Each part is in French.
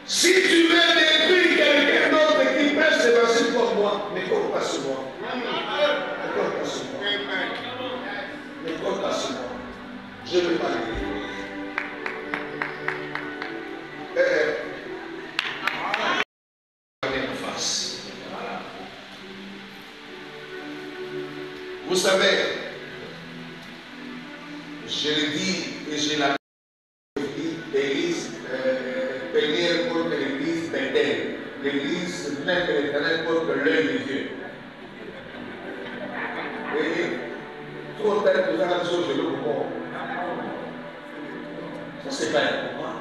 Si tu veux détruire quelqu'un d'autre qui prêche l'évangile comme moi, ne compte pas sur moi. Ne compte pas sur moi. Ne compte pas sur moi. Je ne vais pas le détruire. En face. Vous savez, je le dis et je l'ai dit, l'église bénie contre l'église Bethel, l'église même de l'Éternel contre l'œil de Dieu. Et trop tard, vous avez chose de l'eau. Ça, c'est pas un combat.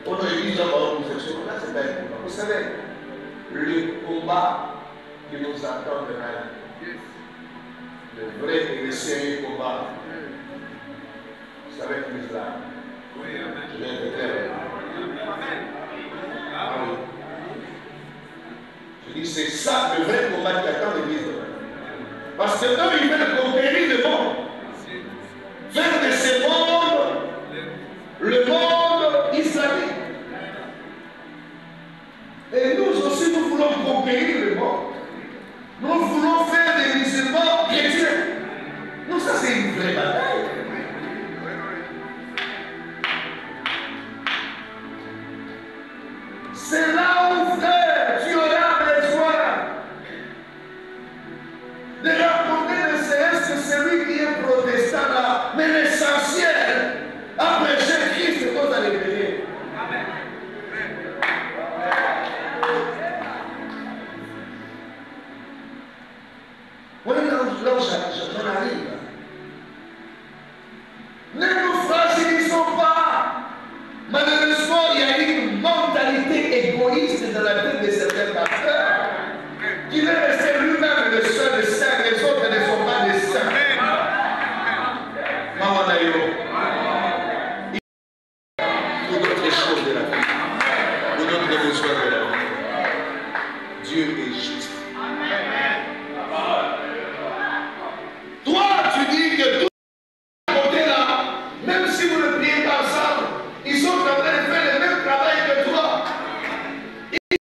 On a église dans l'homosexualité, là, c'est pas un combat. Vous savez, le combat qui nous attend de la vie, le vrai et le sérieux combat, c'est avec l'islam. Je vais être clair. Je dis, c'est ça le vrai combat qui attend l'église. Parce que eux, ils veulent conquérir le monde. Faire de ce monde le monde islamique. Et nous aussi, nous voulons conquérir le monde. Nous voulons faire des musulmans chrétiens. Donc ça, c'est une vraie bataille. C'est là où, frère, tu auras besoin de raconter ne serait-ce que celui qui est protestant là. Mais l'essentiel, après Jésus-Christ, c'est qu'on allait venir. Oui, là où j'en arrive. Ne nous fragilisons pas. Malheureusement, il y a une mentalité égoïste dans la tête de certains pasteurs qui veut rester lui-même le seul saint, les autres ne sont pas des saints. Maman Nayo, il faut d'autres choses de la vie, pour d'autres besoins de la vie. Dieu est juste. Toi, tu dis que tout côté là, même si vous ne priez pas ensemble, ils sont en train de faire le même travail que toi. Ils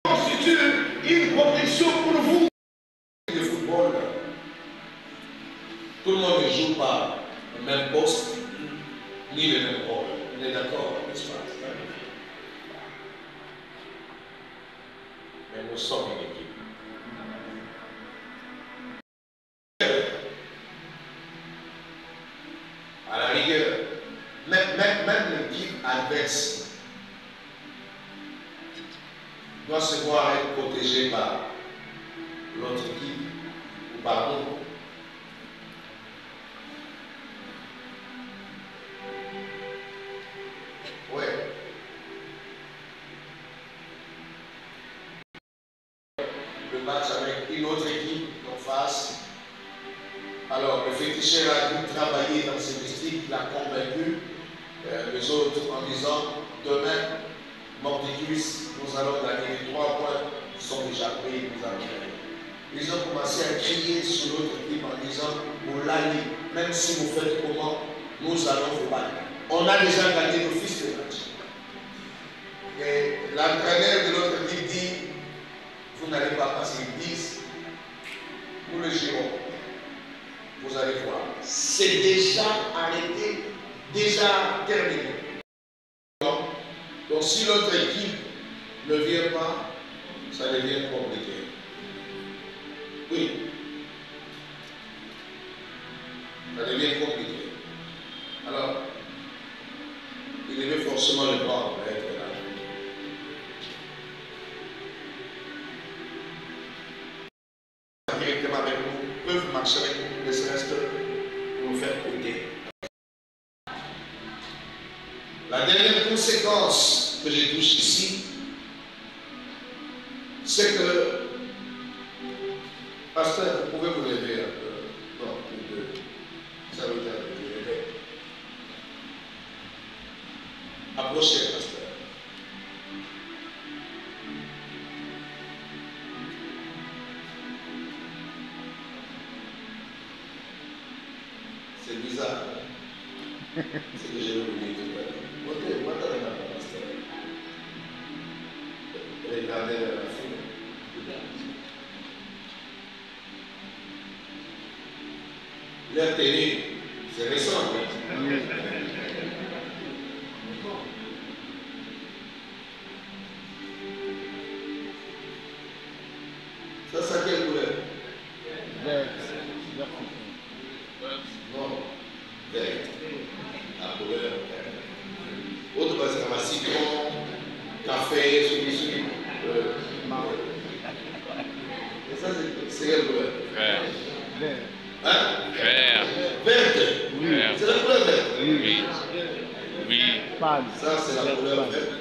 constituent une protection pour vous. Le football, tout le monde ne joue pas le même poste, ni le même rôle. On est d'accord, n'est-ce pas? Mais nous sommes une équipe. À la rigueur, même l'équipe adverse doit se voir être protégée par l'autre équipe ou par nous. Ouais. Le match avec une autre équipe en face. Alors, le féticheur a dû travailler dans ses mystiques, il a convaincu les autres en disant demain, Mordicus, nous allons gagner les 3 points qui sont déjà pris, nous allons gagner. Ils ont commencé à crier sur l'autre équipe en disant vous l'allez, même si vous faites comment, nous allons vous battre. On a déjà gagné l'office de match. Et l'entraîneur de l'autre équipe dit vous n'allez pas passer 10, nous le gérons. Vous allez voir, c'est déjà arrêté, déjà terminé. Donc si l'autre équipe ne vient pas, ça devient compliqué. Oui. Ça devient compliqué. Alors, il devait forcément le prendre, être là. Directement avec nous, peuvent marcher avec nous, ne serait-ce que pour nous faire coûter. La dernière conséquence que je touche ici, c'est que, pasteur, vous pouvez vous lever un peu, non, les deux, ça veut dire vous lever. Approchez, pasteur. C'est bizarre, hein? C'est que je vais vous dire tout à l'heure. Montez, pasteur. Regardez vers la foule. Leur tenue, c'est récent. Ça, c'est quelle couleur? Vert. Non, vert. La couleur vert. Autre base comme citron, café, celui-ci. Et ça, c'est quelle couleur? Vert. Hein? Vert. Verte. Oui. C'est la couleur verte. Oui. Oui. Pâle. Ça, c'est la couleur verte.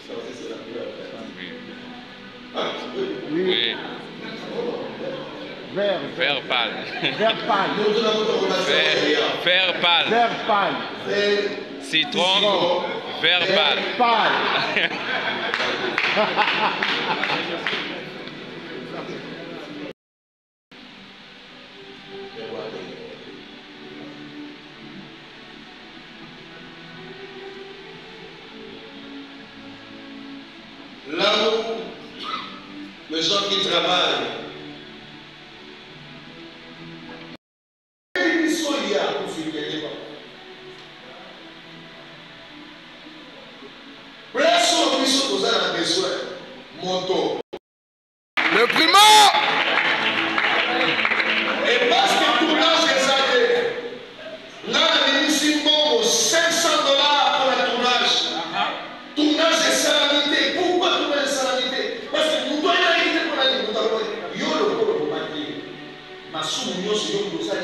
Ça, c'est la couleur verte. Oui. Ah, oui. Oui. Oui. Vert. Vert pâle. Vert pâle. Nous avons notre relation Vert, vert pâle. Vert pâle. Vert. Citron. Vert pâle. Pâle. Là où les gens qui travaillent, ils sont liés à pour filmer. Place où ils sont posés à la besoin, moto. Le primo! Et parce que le tournage est sacré, là, on a mis 500 $ pour le tournage. Tournage est salamité. Pourquoi tournage est salamité? Parce que nous devons éviter pour la ligne. Yo le polo pour maquiller. Ma soumission sur yo pour ça.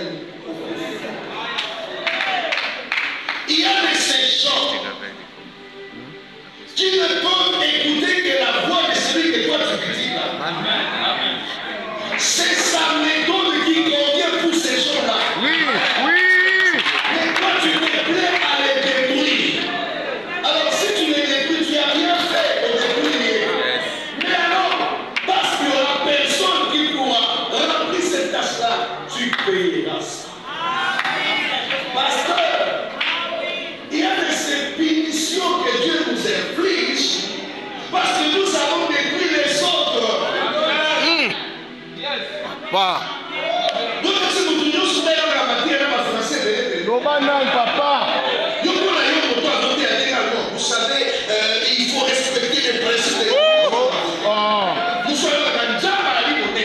Il y a de ces gens qui ne peuvent écouter que la voix de celui que toi tu critiques là. C'est sa méthode qui convient pour ces gens-là. Oui. Oui. Mais toi tu te plais à les détruire. Alors si tu les détruis, tu n'as rien fait pour détruire. Mais alors, parce qu'il n'y aura personne qui pourra remplir cette tâche-là, tu payeras ça. Pasteur, il y a de ces punitions que Dieu nous inflige parce que nous avons détruit les autres. Pas. Donc, si nous tournons sur la matière, la français, Lobanan, papa. vous savez, il faut respecter les principes de Oh. nous sommes dans le jambes à la liberté.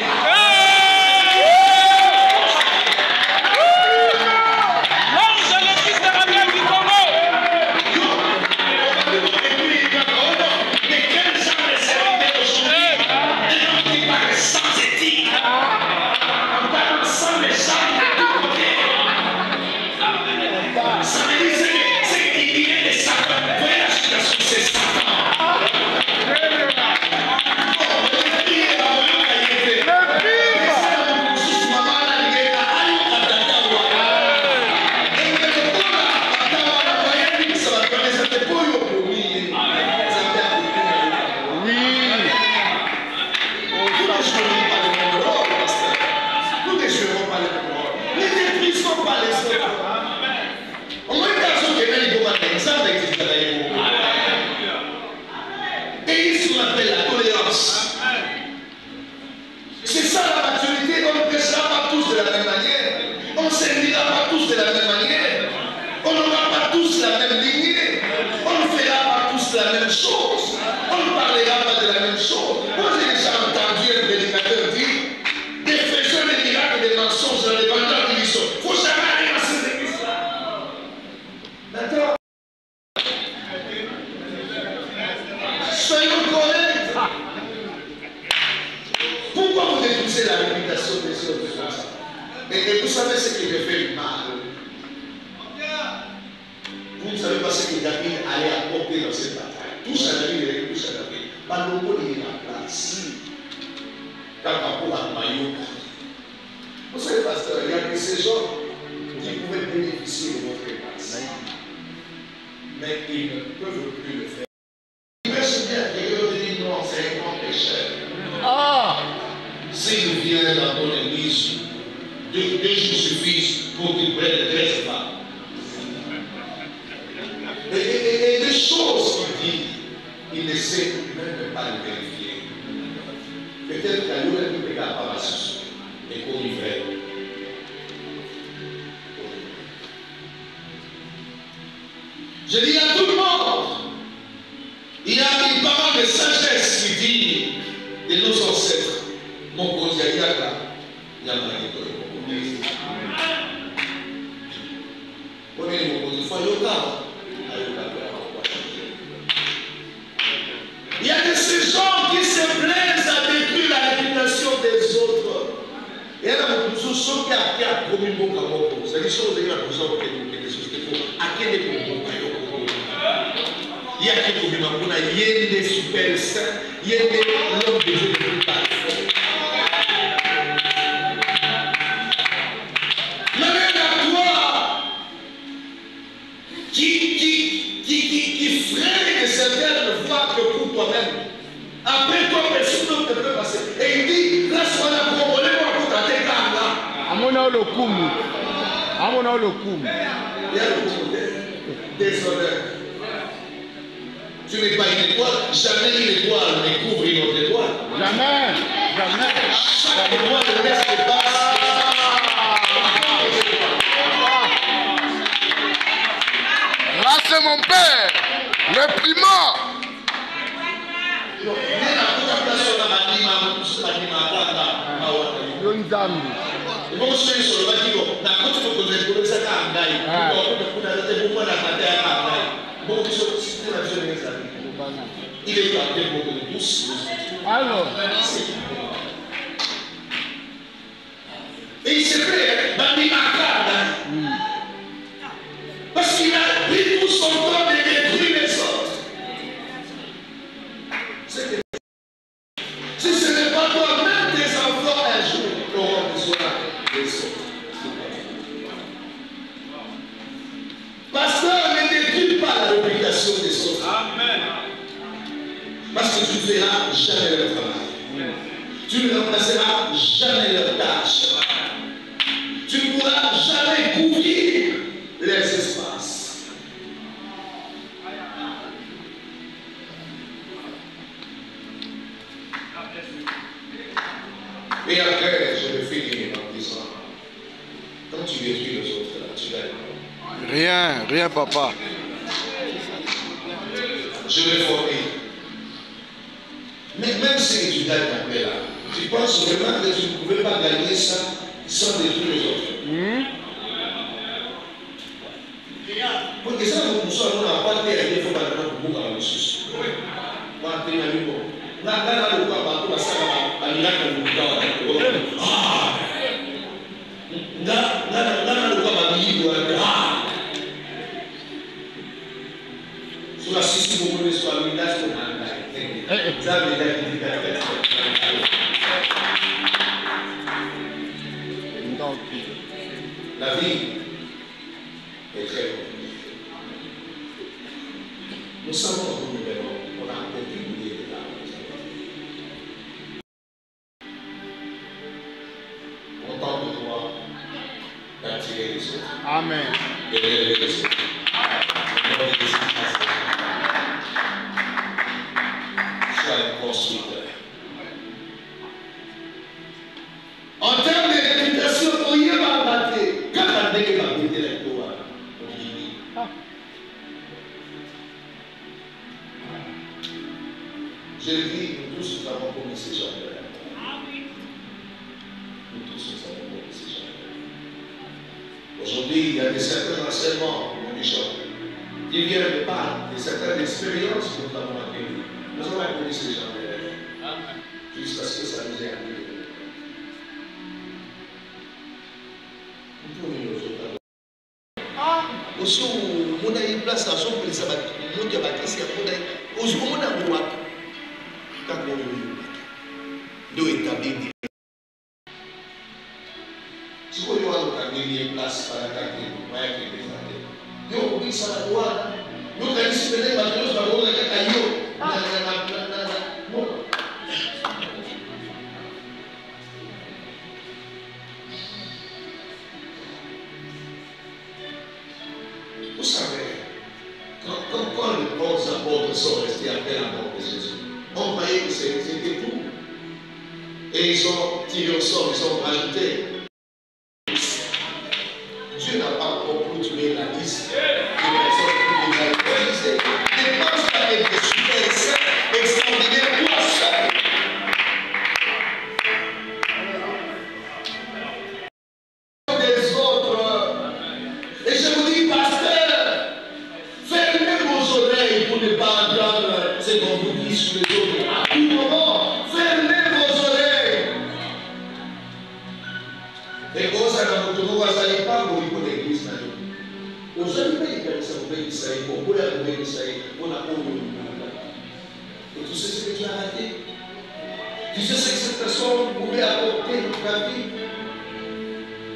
L'ange de l'église de la Bible du Congo. Mais quel genre de serviteur aujourd'hui? Un homme qui parle sans éthique. On parle sans méchant de tout côté. Ça veut dire c'est qu'il y a des Satan. Voyez la situation, c'est Satan. Nous ne jouerons pas le rôle. Ne détruisons pas les autres. Au moins, quand on est dans l'exemple d'Israël, et ils se l'appelle la tolérance. C'est ça la maturité. On ne prêchera pas tous de la même manière. On ne servira pas tous de la même manière. On n'aura pas tous la même lignée. On ne fera pas tous la même chose. On ne parlera pas de la même chose. Moi, j'ai déjà entendu un prédicateur dire des faiseurs de miracles et des mensonges dans les vendeurs de l'histoire. Il ne faut jamais aller dans ces églises-là. D'accord? Soyons corrects. Pourquoi vous détruisez la réputation des autres comme ça? Et vous savez ce qui me fait mal. Vous ne savez pas ce que David allait apporter dans cette bataille. Tout ça, David, tout ça, David. Baloko est la place. Quand on a maillot. Vous savez, pasteur, il y a ces gens qui pouvaient bénéficier de votre grâce. Mais ils ne peuvent plus le faire. Ils peuvent se dire que dit non, c'est un grand pécheur. Ah. S'il vient dans ton église, deux jours suffisent pour qu'il prenne 13 femmes. Et les choses qu'il dit, il ne sait même pas les vérifier. Je dis à tout le monde, il y a une parole de sagesse qui dit de nos ancêtres. Mon conseil, il y a là. Il y a là. Il y a de ces gens qui se plaisent à détruire la réputation des autres. Et là, nous sommes qui a commis mon camoufle. C'est des choses qui ont quelque chose qu'il faut. À quel est mon il y a qui commis ma mouna, il y a des super saints, il y a des l'homme de Dieu de plus parfait. Qui freine certaines voies que pour toi-même. Après toi, personne ne peut passer. Et il dit, laisse-moi la promoler pour ta tête là. Amona le kumu. Amona le kumu. Il y a le kumu des honneurs. Tu n'es pas une étoile. Jamais une étoile ne couvre une autre étoile. Jamais. Jamais. Chaque étoile laisse les passes. Là, c'est mon père, le primat. Yonzambi. Il est gardé pour de tous. Alors. Et il s'est fait parce qu'il a pris tout son temps de détruire les autres. Si ce n'est pas toi, même tes enfants un jour auront besoin des autres. Pasteur, ne détruis pas la réputation des autres. Amen. Parce que tu ne feras jamais leur travail. Tu ne remplaceras jamais leur tâche. Tu ne pourras jamais couvrir les espaces. Et après, je vais finir en disant, quand tu détruis les autres, là, tu gagnes. Rien, papa. Je vais former. Mais même si tu gagnes après là, tu penses vraiment que tu ne pouvais pas gagner ça sans détruire les autres. Porque sabe como só não parte aí foi para não bugar o susto. Quando tem ali bom, na cara do papo a sala a ligar com o carro. Ah, na do papo amigo ah. Sulla stessa comune sessualità scontata. Sabe la vie est très compliquée. Nous savons où nous venons, on a aucune idée de là où nous allons. On tente de toi d'attirer les autres. Amen. Et de les laisser. Sois un constructeur. En termes de réputation, on y va battre. Quand on a dit qu'on va la gloire, on dit oui. Je le dis, nous tous nous avons commis ces gens-là. Nous tous nous avons commis ces gens-là. Aujourd'hui, il y a certains enseignements, mon bishop, qui viennent de part de certaines expériences que nous avons acquises. Nous avons commis ces gens-là. Jusqu'à ce que ça nous est arrivé. Aussi, on a une place à son place, on a bâti, on a un droit. Quand on doit établir des si vous avez une place pour attaquer, vous voyez que des années. Vous dites ça à la droite. Vous avez dit que vous avez dit que vous avez vous savez, quand les bons apôtres sont restés après la mort de Jésus, on croyait que c'était tout. Et ils ont tiré au sort, ils ont rajouté. Dieu n'a pas encore clôturé la liste des personnes qui ce qu'on vous dit sur les autres. À tout moment, fermez vos oreilles. Et quand ça n'a pas de ça n'est pas pour l'église. Aux amis, ça vous fait ça, pour vous la trouver ça, pour la pauvre. Et tu sais ce que tu as raté? Tu sais ce que cette personne pouvait apporter dans ta vie?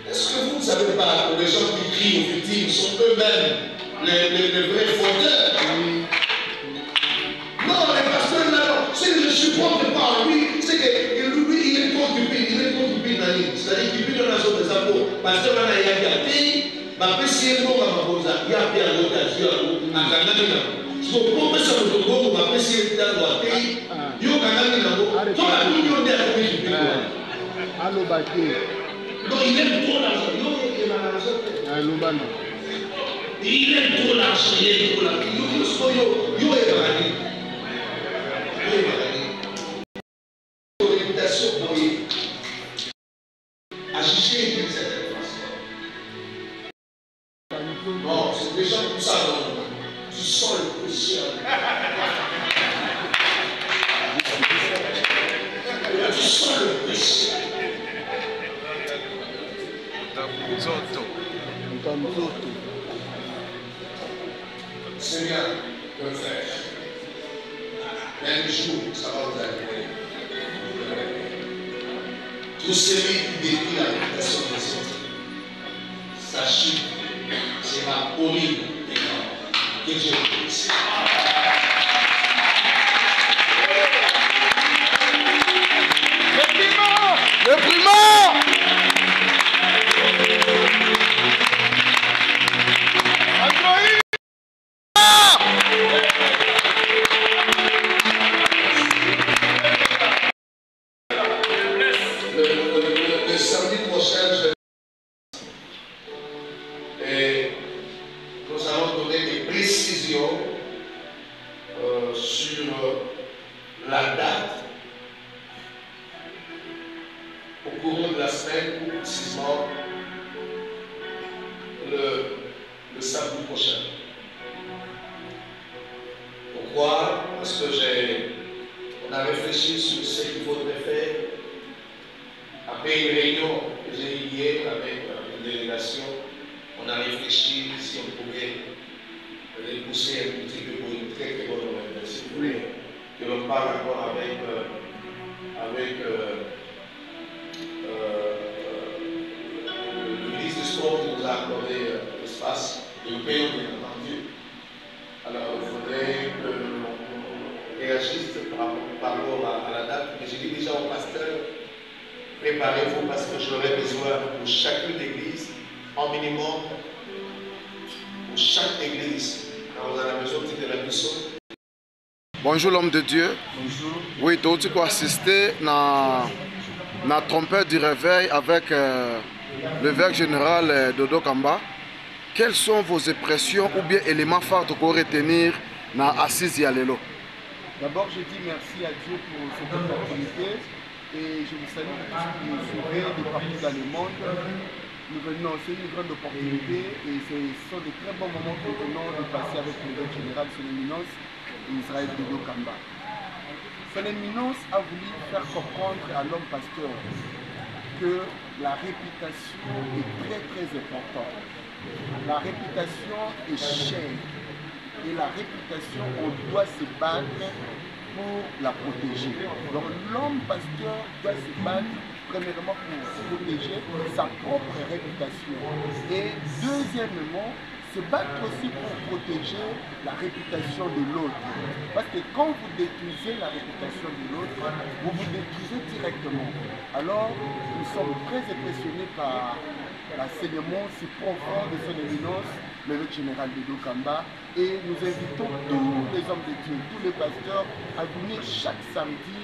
Est-ce que vous ne savez pas que les gens qui crient aux victimes sont eux-mêmes les vrais fauteurs? Non, les pasteurs là, ce que je supporte pas, lui, c'est que lui, il est contre la ligne. C'est-à-dire qu'il vit dans la zone des apôtres. Pasteur là, il y a gâté, mais si il est bon à ma cause, il y a bien l'autre à Dieu, à Canada. Si vous pouvez ça vous donne, vous si il est à droite, il y a Canada, toi la tout le monde est à côté du pays. Allo Baké. Non, il aime trop l'argent. Il aime l'argent. Allo Bano. Il aime trop l'argent. Il aime trop l'argent. Il est marié. Réputation pour lui. À juger d'une certaine façon. Non, c'est des gens comme ça. Tu sens le péché. Tu sens le péché. Seigneur, le frère, un jour, ça va vous arriver. Tout celui qui détruit la réputation des autres, sa chute sera horrible et grande. Que Dieu vous bénisse. Le primat. Le samedi prochain, nous allons donner des précisions sur la date au cours de la semaine, ou précisément le samedi prochain. Pourquoi? Parce que on a réfléchi sur ce qu'il faudrait faire. Après une réunion que j'ai eue hier avec une délégation, on a réfléchi si on pouvait les pousser un petit peu pour une très très bonne organisation. Oui. Que l'on parle encore avec le ministre du Sport qui nous a accordé l'espace, et nous payons bien entendu. Alors il faudrait que l'on réagisse par rapport à la date. Mais j'ai dit déjà au pasteur, préparez-vous parce que j'aurai besoin pour chacune d'église, en minimum, pour chaque église, quand vous avez besoin de la mission. Bonjour l'homme de Dieu. Bonjour. Oui, tu peux assister à la trompette du réveil avec l'évêque général Dodo Kamba. Quelles sont vos impressions ou bien éléments phares que vous retenir dans Assise Yalelo? D'abord, je dis merci à Dieu pour cette opportunité et je vous salue pour tous qui nous suivez de partout dans le monde. Nous venons, c'est une grande opportunité et ce sont de très bons moments que nous venons de passer avec l'évêque général Son Éminence Israël Dodo Kamba. Son Éminence a voulu faire comprendre à l'homme pasteur que la réputation est très très importante. La réputation est chère et la réputation, on doit se battre pour la protéger. Donc l'homme pasteur doit se battre premièrement pour protéger sa propre réputation et deuxièmement se battre aussi pour protéger la réputation de l'autre. Parce que quand vous détruisez la réputation de l'autre, vous vous détruisez directement. Alors, nous sommes très impressionnés par l'enseignement si profond de son éminence, l'évêque général Dodo Kamba, et nous invitons tous les hommes de Dieu, tous les pasteurs à venir chaque samedi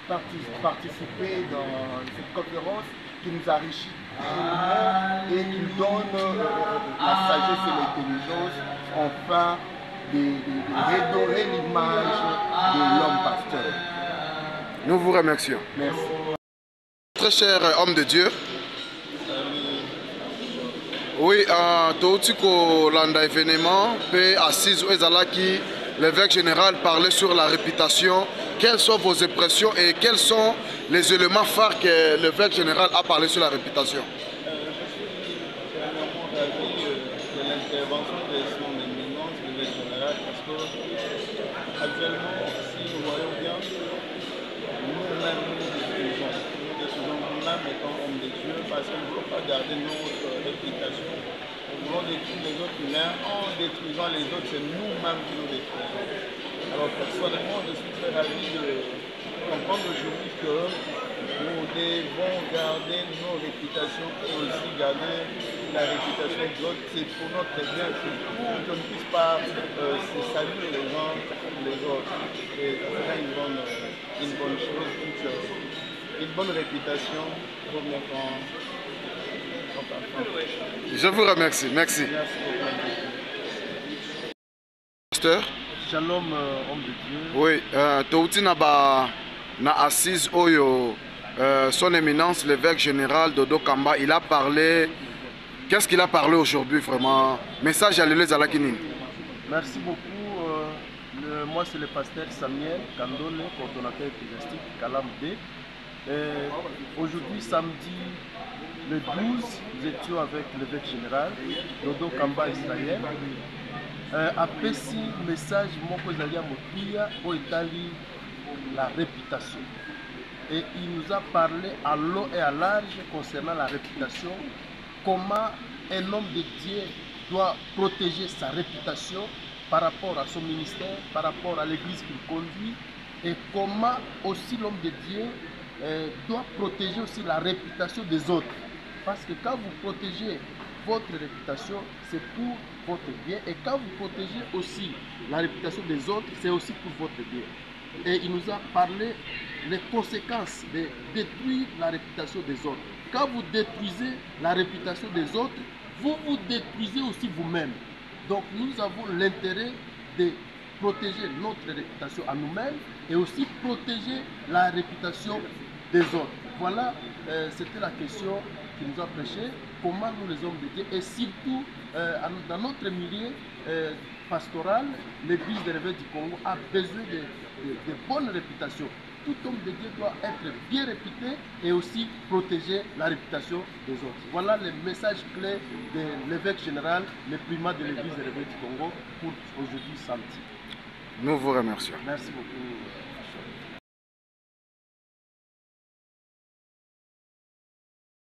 participer dans cette conférence qui nous enrichit et qui nous donne la sagesse et l'intelligence, enfin, de redorer l'image de l'homme pasteur. Nous vous remercions. Merci. Très cher homme de Dieu. Oui, tout ce que l'on a événement peut assise aux alaki l'évêque général parlait sur la réputation. Quelles sont vos impressions et quels sont les éléments phares que l'évêque général a parlé sur la réputation? De l'intervention de son éminence, l'évêque général, parce que actuellement, si nous voyons bien, nous-mêmes nous détruisons nous-mêmes étant hommes de Dieu, parce qu'on ne veut pas garder notre réputation. Nous voulons détruire les autres humains, en détruisant les autres, c'est nous-mêmes qui nous détruisons. Alors personnellement, je suis très ravi de comprendre aujourd'hui que nous devons garder nos réputations et aussi garder la réputation des autres. C'est pour notre bien, c'est pour qu'on ne puisse pas se saluer les uns les autres. Et ça sera une bonne chose, une bonne réputation pour notre enfant. Je vous remercie. Merci. Merci beaucoup. Pasteur? Shalom, homme de Dieu. Oui, Touti na assise Oyo, son éminence, l'évêque général Dodo Kamba, il a parlé. Qu'est-ce qu'il a parlé aujourd'hui vraiment? Message à l'Église à la Kinine. Merci beaucoup. Moi, c'est le pasteur Samuel Kandole, coordonnateur ecclésiastique Kalam B. Aujourd'hui, samedi le 12, nous étions avec l'évêque général Dodo Kamba Israël. Apesi message moko ezali ya motuya oyo etali la réputation. Et il nous a parlé à l'eau et à large concernant la réputation, comment un homme de Dieu doit protéger sa réputation par rapport à son ministère, par rapport à l'église qu'il conduit, et comment aussi l'homme de Dieu doit protéger aussi la réputation des autres. Parce que quand vous protégez votre réputation, c'est pour votre bien, et quand vous protégez aussi la réputation des autres, c'est aussi pour votre bien. Et il nous a parlé des conséquences de détruire la réputation des autres. Quand vous détruisez la réputation des autres, vous vous détruisez aussi vous-même. Donc nous avons l'intérêt de protéger notre réputation à nous-mêmes et aussi protéger la réputation des autres. Voilà, c'était la question qui nous a prêché, comment nous les hommes de Dieu, et surtout dans notre milieu pastoral, l'église de Réveil du Congo a besoin de bonnes réputations. Tout homme de Dieu doit être bien réputé et aussi protéger la réputation des autres. Voilà le message clé de l'évêque général, le primat de l'église de Réveil du Congo pour aujourd'hui samedi. Nous vous remercions. Merci beaucoup.